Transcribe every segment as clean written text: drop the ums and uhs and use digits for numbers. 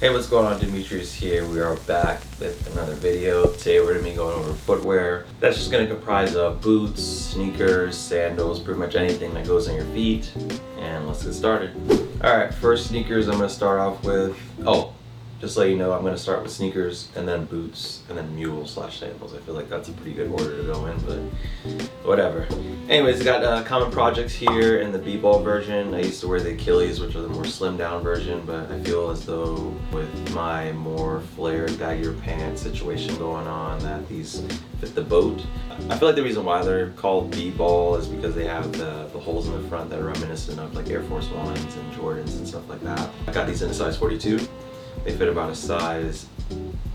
Hey, what's going on? Demetrius here. We are back with another video. Today we're going to be going over footwear. That's just going to comprise of boots, sneakers, sandals, pretty much anything that goes on your feet. And let's get started. Alright, first sneakers I'm going to start off with, just so you know, I'm going to start with sneakers and then boots and then mules / sandals. I feel like that's a pretty good order to go in, but whatever. Anyways, I got common projects here in the b-ball version. I used to wear the Achilles, which are the more slimmed down version, but I feel as though with my more flared, baggier pants situation going on that these fit the boat. I feel like the reason why they're called b-ball is because they have the holes in the front that are reminiscent of like Air Force Ones and Jordans and stuff like that. I got these in a size 42. They fit about a size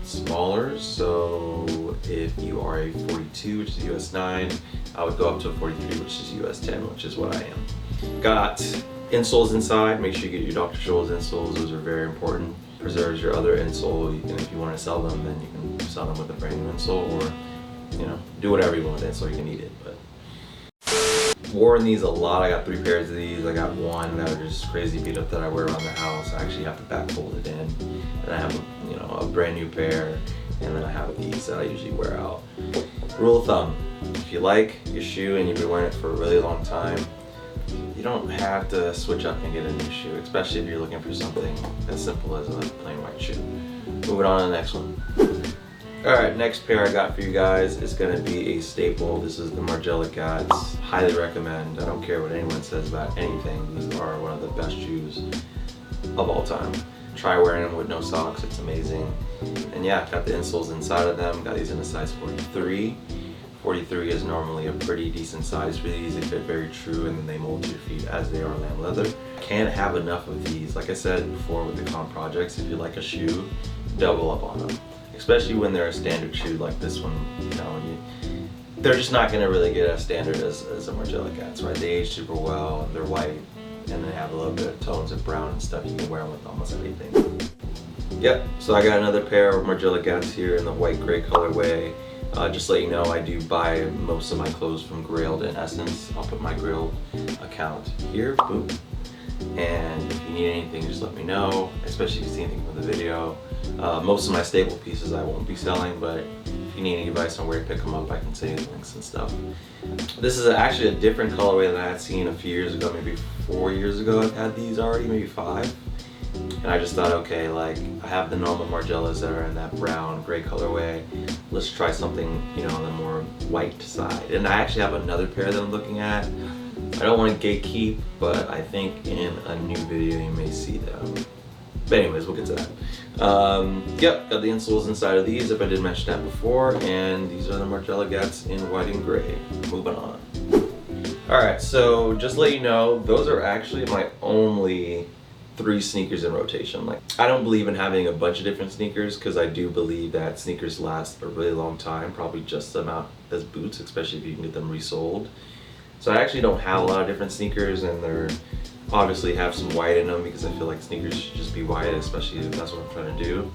smaller, so if you are a 42, which is US 9, I would go up to a 43, which is US 10, which is what I am. Got insoles inside. Make sure you get your Dr. Scholl's insoles. Those are very important. Preserves your other insole, and if you want to sell them, then you can sell them with a brand new insole, or do whatever you want with the insole. You can eat it, but worn these a lot. I got 3 pairs of these. I got one that are just crazy beat up that I wear around the house. I actually have to back fold it in, and I have a brand new pair, and then I have these that I usually wear out. Rule of thumb: if you like your shoe and you've been wearing it for a really long time, you don't have to switch up and get a new shoe, especially if you're looking for something as simple as a plain white shoe. Moving on to the next one. Alright, next pair I got for you guys is going to be a staple. This is the Margeila Cats. Highly recommend. I don't care what anyone says about anything. These are one of the best shoes of all time. Try wearing them with no socks. It's amazing. And yeah, got the insoles inside of them. Got these in a size 43. 43 is normally a pretty decent size for these. They fit very true, and then they mold to your feet as they are lamb leather. Can't have enough of these. Like I said before with the comp projects, if you like a shoe, double up on them. Especially when they're a standard shoe like this one, they're just not going to really get as standard as a Margeila Cats, right? They age super well, they're white, and they have a little bit of tones of brown and stuff. You can wear them with almost anything. Yep, so I got another pair of Margeila Cats here in the white gray colorway. Just to let you know, I do buy most of my clothes from Grailed and Essence. I'll put my Grailed account here, boom. And if you need anything, just let me know, especially if you see anything from the video. Most of my staple pieces I won't be selling, but if you need any advice on where to pick them up, I can send you links and stuff. This is actually a different colorway that I had seen a few years ago, maybe 4 years ago. I've had these already, maybe 5. And I just thought, okay, like I have the normal Margeilas that are in that brown, gray colorway. Let's try something, on the more white side. And I actually have another pair that I'm looking at. I don't want to gatekeep, but I think in a new video you may see them. But anyways, we'll get to that. Yep, got the insoles inside of these, if I did mention that before, and these are the Margeila Cats in white and gray. Moving on. Alright, so just to let you know, those are actually my only 3 sneakers in rotation. Like, I don't believe in having a bunch of different sneakers, because I do believe that sneakers last a really long time, probably just the amount as boots, especially if you can get them resold. So I actually don't have a lot of different sneakers, and they're obviously have some white in them because I feel like sneakers should just be white, especially if that's what I'm trying to do.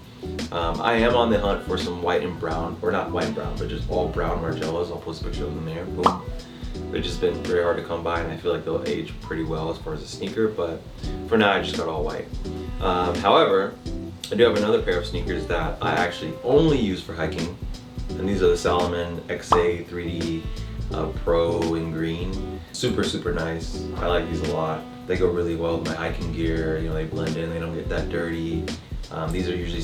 I am on the hunt for some white and brown, or not white and brown, but just all brown Margeilas. I'll post a picture of them there, boom. They've just been very hard to come by, and I feel like they'll age pretty well as far as a sneaker, but for now I just got all white. However, I do have another pair of sneakers that I actually only use for hiking, and these are the Salomon Xa 3D Pro in green. Super nice. I like these a lot. They go really well with my hiking gear. They blend in. They don't get that dirty. These are usually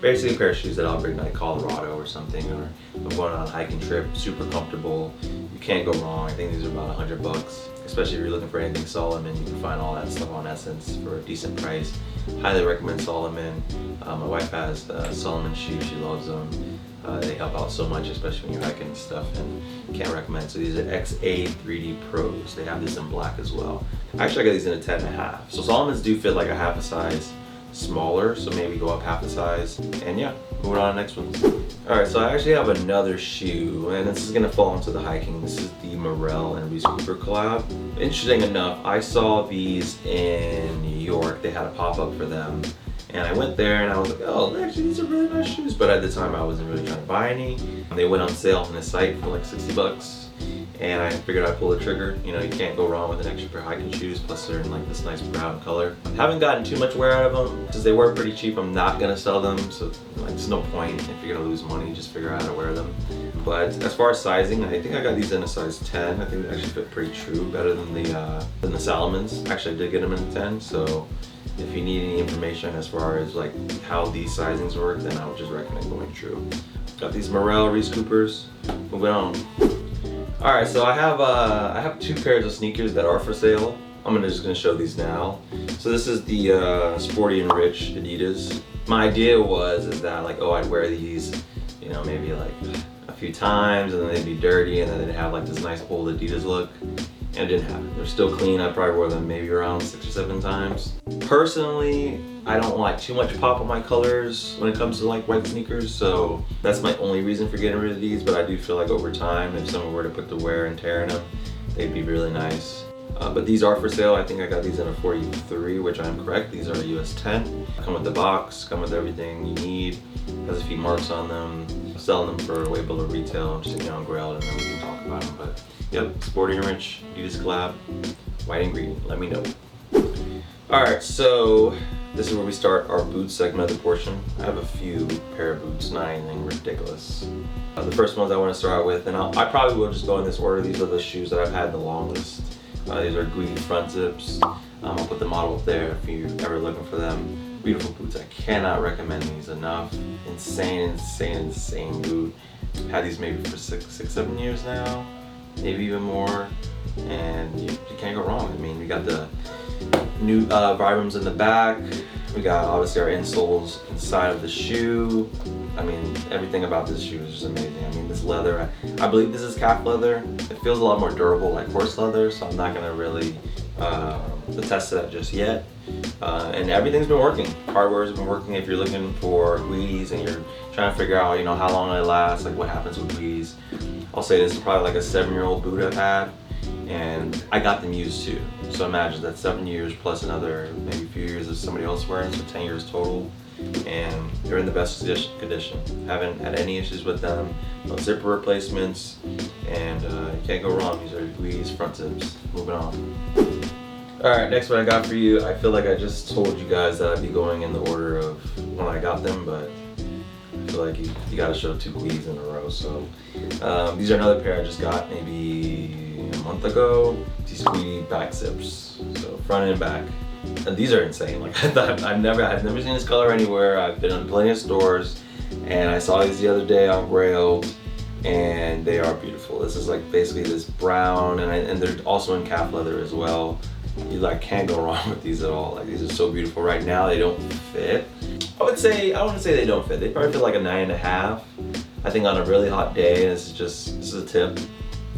basically a pair of shoes that I'll bring to like Colorado or something, or I'm going on a hiking trip. Super comfortable. You can't go wrong. I think these are about $100. Especially if you're looking for anything Salomon, you can find all that stuff on Essence for a decent price. Highly recommend Salomon. My wife has Salomon shoes. She loves them. They help out so much, especially when you're hiking and stuff, and can't recommend. So these are Xa 3D Pros. They have this in black as well. Actually, I got these in a 10.5. So Salomons do fit like a half a size smaller, so maybe go up half a size. And yeah, moving on to the next one. Alright, so I actually have another shoe, and this is going to fall into the hiking. This is the Morel and Reese collab. Interesting enough, I saw these in New York. They had a pop-up for them. And I went there and I was like, oh, actually these are really nice shoes. But at the time I wasn't really trying to buy any. They went on sale on the site for like $60. and I figured I'd pull the trigger. You know, you can't go wrong with an extra pair of hiking shoes, plus they're in like this nice brown color. I haven't gotten too much wear out of them. Since they were pretty cheap, I'm not gonna sell them, so like, there's no point. If you're gonna lose money, just figure out how to wear them. But as far as sizing, I think I got these in a size 10. I think they actually fit pretty true, better than the Salomons. Actually, I did get them in a 10, so if you need any information as far as like how these sizings work, then I would just recommend going true. Got these Margeila Reese Coopers. Moving on. All right, so I have 2 pairs of sneakers that are for sale. I'm just gonna show these now. So this is the Sparty and Rich Adidas. My idea is that like, oh, I'd wear these, you know, maybe like a few times, and then they'd be dirty, and then they'd have like this nice old Adidas look. And it didn't happen. They're still clean. I probably wore them maybe around 6 or 7 times. Personally, I don't like too much pop on my colors when it comes to like white sneakers, so that's my only reason for getting rid of these. But I do feel like over time, if someone were to put the wear and tear in them, they'd be really nice. But these are for sale. I think I got these in a 43, which I'm correct. These are a US 10. Come with the box, come with everything you need. Has a few marks on them. I'm selling them for way below retail. I'm just sitting on Grail, and then we can talk about them. But yep, Sparty and Rich, Adidas collab, white and green. Let me know. All right, so this is where we start our boots segment of the portion. I have a few pair of boots, not anything ridiculous. The first ones I want to start out with, and I probably will just go in this order. These are the shoes that I've had the longest. These are Guidi front zips. I'll put the model up there if you're ever looking for them. Beautiful boots. I cannot recommend these enough. Insane boot. Had these maybe for six, 7 years now, maybe even more, and you can't go wrong. I mean, we got the new Vibrams in the back. We got obviously our insoles inside of the shoe. I mean, everything about this shoe is just amazing. I mean, this leather, I believe this is calf leather. It feels a lot more durable, like horse leather, so I'm not gonna really attest to that just yet. And everything's been working. Hardware's been working. If you're looking for Guidis and you're trying to figure out, you know, how long they last, like what happens with Guidis, I'll say this is probably like a 7-year-old boot I've had, and I got them used too. So imagine that 7 years plus another maybe a few years of somebody else wearing, so 10 years total. And they're in the best condition. Haven't had any issues with them. No zipper replacements, and you can't go wrong. These are Guidi's front zips. Moving on. All right, next one I got for you. I feel like I just told you guys that I'd be going in the order of when I got them, but I feel like you gotta show 2 Guidis in a row. So these are another pair I just got maybe a month ago. These Guidi back zips, so front and back. And these are insane. Like I've never seen this color anywhere. I've been in plenty of stores, and I saw these the other day on Grail, and they are beautiful. This is like basically this brown, and they're also in calf leather as well. You like can't go wrong with these at all. Like these are so beautiful. Right now they don't fit. I wouldn't say they don't fit. They probably fit like a 9.5. I think on a really hot day, and this is a tip.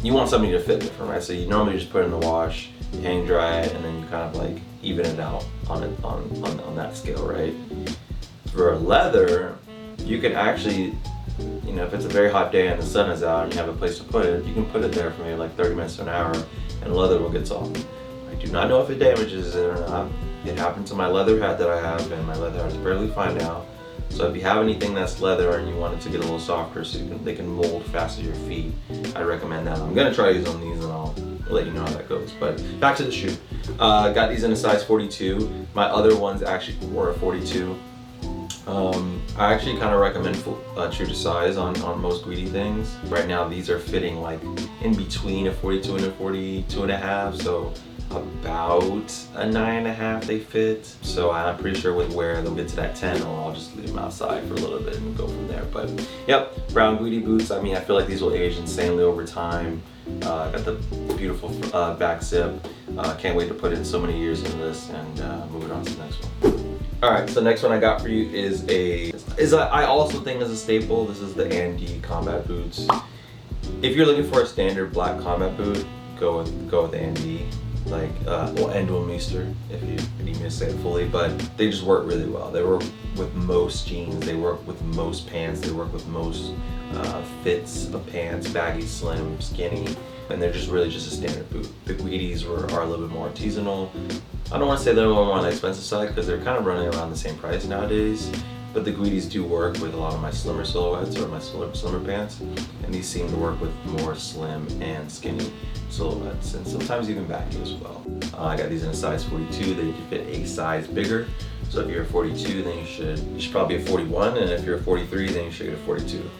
You want something to fit different, right? So you normally just put it in the wash, you hang dry it, and then you kind of like even it out on that scale, right? For leather, you can actually, you know, if it's a very hot day and the sun is out and you have a place to put it, you can put it there for maybe like 30 minutes to an hour, and leather will get soft. I do not know if it damages it or not. It happened to my leather hat that I have, and my leather hat is perfectly fine now. So if you have anything that's leather and you want it to get a little softer so they can mold fast to your feet, I recommend that. I'm gonna try using these and I'll let you know how that goes. But back to the shoe. Got these in a size 42. My other ones actually were a 42. I actually kind of recommend true to size on most Guidi things. Right now these are fitting like in between a 42 and a 42.5, so about a 9.5 they fit. So I'm pretty sure with wear they'll get to that 10, or I'll just leave them outside for a little bit and go from there. But yep, brown Guidi boots. I mean, I feel like these will age insanely over time. Got the beautiful back zip. Can't wait to put in so many years into this, and move it on to the next one. All right, so the next one I got for you is I also think is a staple. This is the Andy combat boots. If you're looking for a standard black combat boot, go with Andy. Like well, Demeulemeester, if you need me to say it fully, but they just work really well. They work with most jeans, they work with most pants, they work with most fits of pants, baggy, slim, skinny, and they're just really just a standard boot. The Guidis are a little bit more artisanal. I don't want to say they're a little more on the expensive side because they're kind of running around the same price nowadays, but the Guidis do work with a lot of my slimmer silhouettes or my slimmer pants, and these seem to work with more slim and skinny silhouettes, and sometimes even baggy as well. I got these in a size 42. They can fit a size bigger. So if you're a 42, then you should probably be a 41, and if you're a 43, then you should get a 42.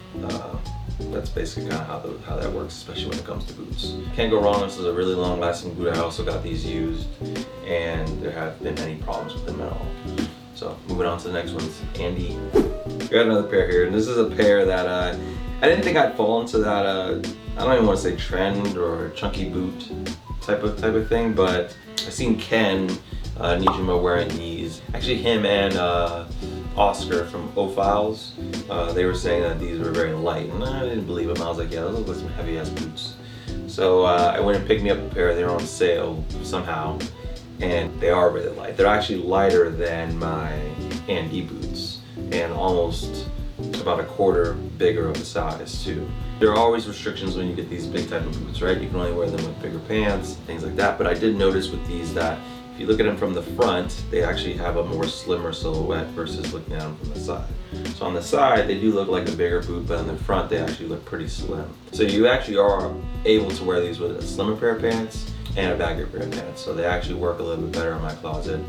That's basically kind of how that works, especially when it comes to boots. Can't go wrong. This is a really long-lasting boot. I also got these used, and there haven't been any problems with them at all. So moving on to the next one's Andy. We got another pair here, and this is a pair that I didn't think I'd fall into that. I don't even want to say trend or chunky boot type of thing, but I've seen Ken Nijima wearing these. Actually, him and Oscar from O-Files, they were saying that these were very light, and I didn't believe them. I was like, yeah, those look like some heavy ass boots. So I went and picked me up a pair. They were on sale somehow, and they are really light. They're actually lighter than my Andy boots, and almost about a quarter bigger of a size too. There are always restrictions when you get these big type of boots, right? You can only wear them with bigger pants, things like that. But I did notice with these that if you look at them from the front, they actually have a more slimmer silhouette versus looking at them from the side. So on the side, they do look like a bigger boot, but on the front, they actually look pretty slim. So you actually are able to wear these with a slimmer pair of pants and a baggier pair of pants. So they actually work a little bit better in my closet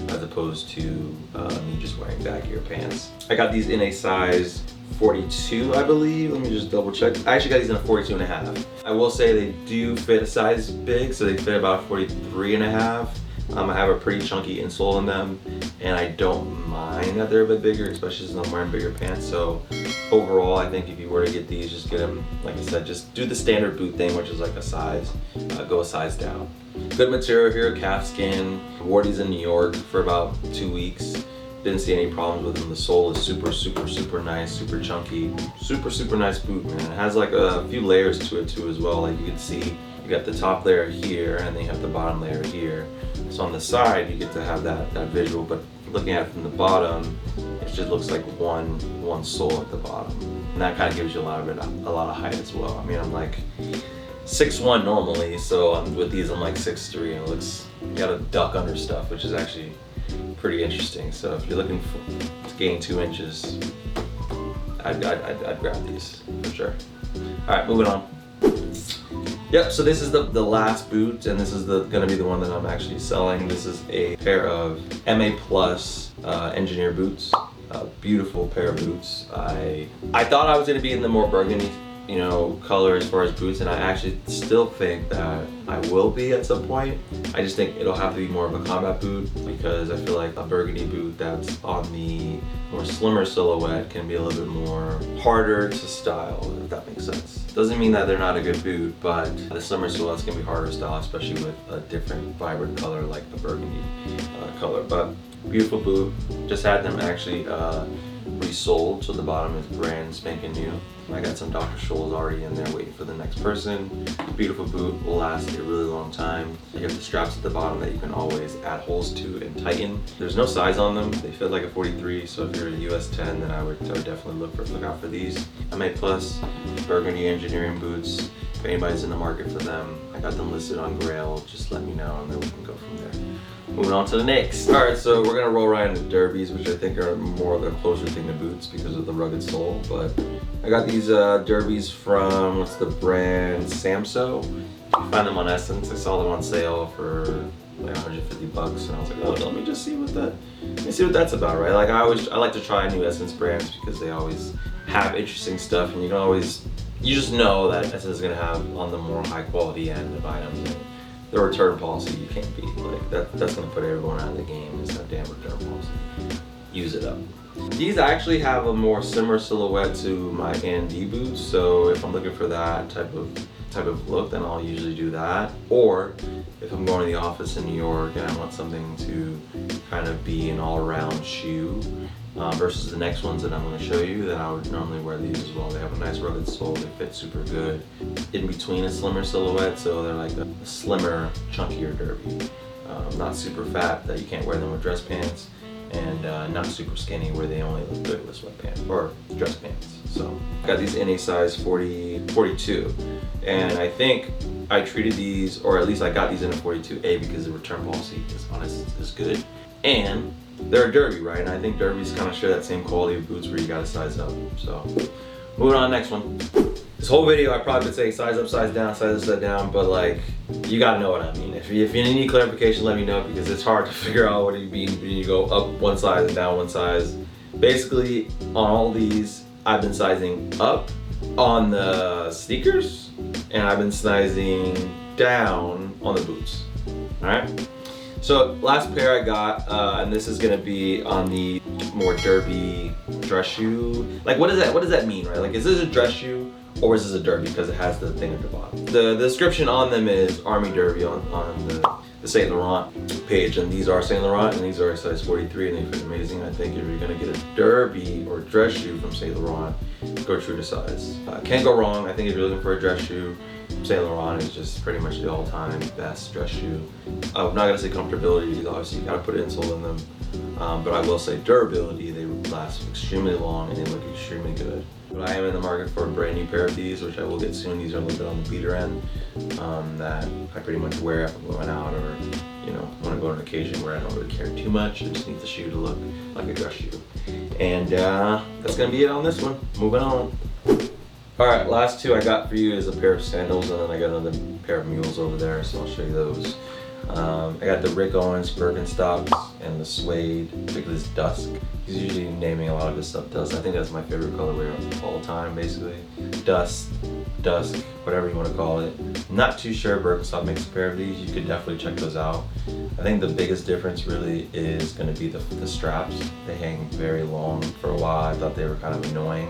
as opposed to me just wearing baggier pants. I got these in a size 42, I believe. Let me just double check. I actually got these in a 42 and a half. I will say they do fit a size big, so they fit about 43 and a half. I have a pretty chunky insole in them, and I don't mind that they're a bit bigger, especially since I'm wearing bigger pants. So overall, I think if you were to get these, just get them, like I said, just do the standard boot thing, which is like a size, go a size down. Good material here, calf skin. Wore these in New York for about 2 weeks. Didn't see any problems with them. The sole is super nice, super chunky, super nice boot, man. It has like a few layers to it too as well. Like you can see, you got the top layer here, and then you have the bottom layer here. So on the side, you get to have that visual, but looking at it from the bottom, it just looks like one sole at the bottom, and that kind of gives you a lot of height as well. I mean, I'm like 6'1" normally, so with these I'm like 6'3", and it looks, you got a duck under stuff, which is actually pretty interesting. So if you're looking to gain 2 inches, I'd grab these for sure. All right, moving on. Yep, so this is the last boot, and this is gonna be the one that I'm actually selling. This is a pair of MA Plus engineer boots. A beautiful pair of boots. I thought I was gonna be in the more burgundy, color as far as boots, and I actually still think that I will be at some point. I just think it'll have to be more of a combat boot, because I feel like a burgundy boot that's on the more slimmer silhouette can be a little bit more harder to style, if that makes sense. Doesn't mean that they're not a good boot, but the slimmer silhouettes can be harder to style, especially with a different vibrant color like a burgundy color. But beautiful boot. Just had them actually resold, so the bottom is brand spanking new. I got some Dr. Scholl's already in there waiting for the next person. Beautiful boot, will last a really long time. You have the straps at the bottom that you can always add holes to and tighten. There's no size on them. They fit like a 43, so if you're a US 10, then I would definitely look out for these. MA Plus burgundy engineering boots. If anybody's in the market for them, I got them listed on Grail. Just let me know, and then we can go from there. Moving on to the next. All right, so we're gonna roll right into derbies, which I think are more of a closer thing to boots because of the rugged sole. But I got these derbies from, what's the brand? Samsoe. You can find them on Essence. I saw them on sale for like 150 bucks, and I was like, oh, let me see what that's about, right? Like I like to try new Essence brands because they always have interesting stuff, and you just know that Essence is gonna have on the more high quality end of items. And the return policy you can't beat. Like that's gonna put everyone out of the game, is that damn return policy. Use it up. These actually have a more similar silhouette to my Andy boots, so if I'm looking for that type of look, then I'll usually do that. Or if I'm going to the office in New York and I want something to kind of be an all-around shoe versus the next ones that I'm going to show you, then I would normally wear these as well. They have a nice rugged sole, they fit super good. In between a slimmer silhouette, so they're like a slimmer, chunkier derby. Not super fat that you can't wear them with dress pants, and not super skinny where they only look good with sweatpants or dress pants. So I got these in a size 42, and I think I treated these, or at least I got these in a 42A because the return policy is good, and they're a derby, right? And I think derbies kind of share that same quality of boots where you gotta size up. So, moving on, next one. This whole video, I probably could say size up, size down, but like, you gotta know what I mean. If you need clarification, let me know, because it's hard to figure out what you mean when you go up one size and down one size. Basically, on all these, I've been sizing up on the sneakers, and I've been sizing down on the boots, all right? So last pair I got, and this is gonna be on the more derby dress shoe. Like, what does that mean, right? Like, is this a dress shoe or is this a derby, because it has the thing at the bottom? The description on them is Army Derby on the Saint Laurent page, and these are Saint Laurent, and these are a size 43, and they fit amazing. I think if you're gonna get a derby or dress shoe from Saint Laurent, go true to size. Can't go wrong. I think if you're looking for a dress shoe, Saint Laurent is just pretty much the all-time best dress shoe. I'm not gonna say comfortability, because obviously you gotta put insole in them, but I will say durability. They last extremely long and they look extremely good. But I am in the market for a brand new pair of these, which I will get soon. These are a little bit on the beater end, that I pretty much wear if I'm going out, or want to go on an occasion where I don't really care too much. I just need the shoe to look like a dress shoe. And that's gonna be it on this one. Moving on. All right, last two I got for you is a pair of sandals, and then I got another pair of mules over there, so I'll show you those. I got the Owens Birkenstocks and the suede, particularly this dusk. He's usually naming a lot of his stuff dusk. I think that's my favorite colorway of all time, basically. Dusk, whatever you want to call it. I'm not too sure Birkenstock makes a pair of these. You could definitely check those out. I think the biggest difference really is going to be the straps. They hang very long. For a while I thought they were kind of annoying.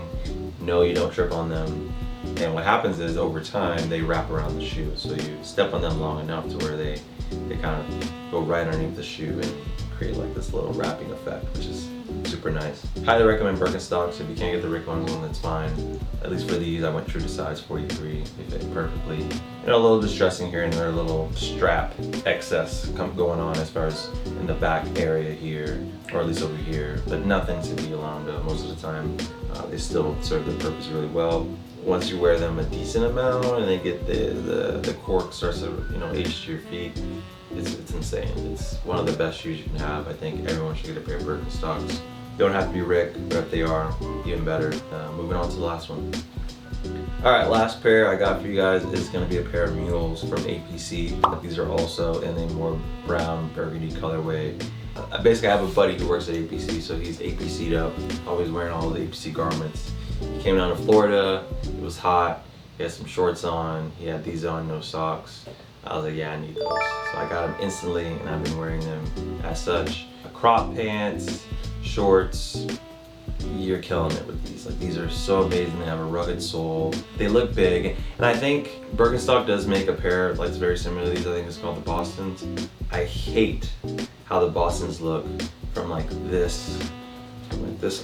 No, you don't trip on them. And what happens is, over time, they wrap around the shoe. So you step on them long enough to where they kind of go right underneath the shoe and create like this little wrapping effect, which is super nice. Highly recommend Birkenstocks. If you can't get the Owens one, that's fine. At least for these, I went true to size 43. They fit perfectly. A little distressing here and there, a little strap excess going on as far as in the back area here, or at least over here, but nothing to be alarmed of. Most of the time, they still serve their purpose really well. Once you wear them a decent amount and they get the cork starts to age to your feet, it's insane. It's one of the best shoes you can have. I think everyone should get a pair of Birkenstocks. You don't have to be Rick, but if they are, even better. Moving on to the last one. All right, last pair I got for you guys is going to be a pair of mules from APC. These are also in a more brown burgundy colorway. Basically, I have a buddy who works at APC, so he's APC'd up, always wearing all the APC garments. He came down to Florida, it was hot, he had some shorts on, he had these on, no socks. I was like, yeah, I need those. So I got them instantly, and I've been wearing them as such. Crop pants, shorts, you're killing it with these. Like, these are so amazing. They have a rugged sole. They look big, and I think Birkenstock does make a pair that's very similar to these. I think it's called the Bostons. I hate how the Bostons look from like this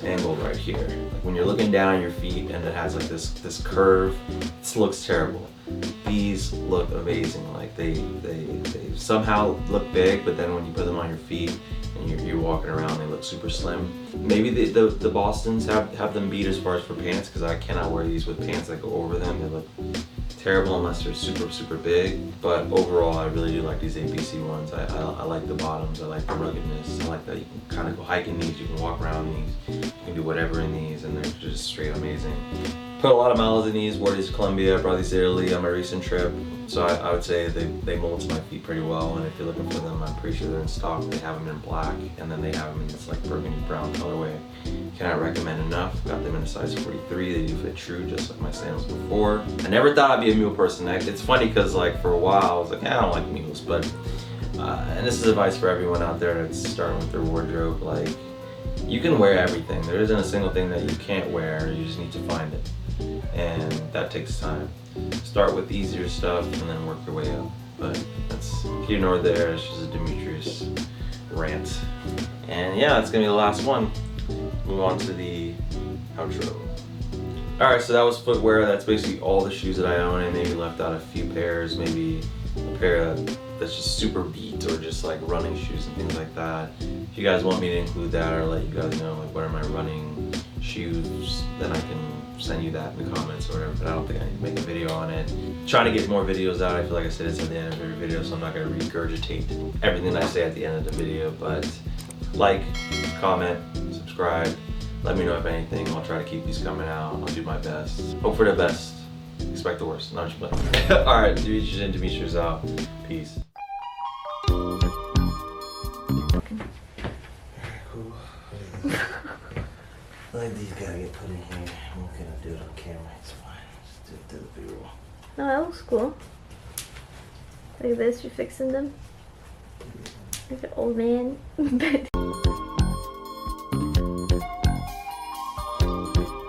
angle right here. Like when you're looking down at your feet and it has like this curve, it looks terrible. These look amazing. Like they somehow look big, but then when you put them on your feet and you're walking around, they look super slim. Maybe the Bostons have them beat as far as for pants, because I cannot wear these with pants that go over them. They look terrible unless they're super big. But overall, I really do like these APC ones. I like the bottoms. I like the ruggedness. I like that you can kind of go hike in these. You can walk around these. You can do whatever in these, and they're just straight amazing. Put a lot of miles in these. Wore these to Colombia, brought these to Italy on my recent trip. So I would say they mold to my feet pretty well. And if you're looking for them, I'm pretty sure they're in stock. They have them in black, and then they have them in this like burgundy brown colorway. Cannot recommend enough. Got them in a size 43. They do fit true, just like my sandals before. I never thought I'd be a mule person. It's funny because like for a while I was like, I don't like mules, but and this is advice for everyone out there that's starting with their wardrobe. Like, you can wear everything. There isn't a single thing that you can't wear. You just need to find it, and that takes time. Start with easier stuff and then work your way up. But that's here nor there. It's just a Demetrius rant. And yeah, that's gonna be the last one. Move on to the outro. Alright, so that was footwear. That's basically all the shoes that I own. I maybe left out a few pairs, maybe a pair that's just super beat, or just like running shoes and things like that. If you guys want me to include that, or let you guys know like what are my running shoes, then I can send you that in the comments or whatever, but I don't think I need to make a video on it. Trying to get more videos out. I feel like I said it's at the end of every video, so I'm not going to regurgitate everything that I say at the end of the video, but like, comment, subscribe. Let me know if anything. I'll try to keep these coming out. I'll do my best. Hope for the best. Expect the worst. No, just playing. Alright, Reese and Demeulemeester's out. Peace. I think these gotta get put in here. I'm not gonna do it on camera. It's fine. Just do the B-roll. No, that looks cool. Look at this, you're fixing them. Like an old man.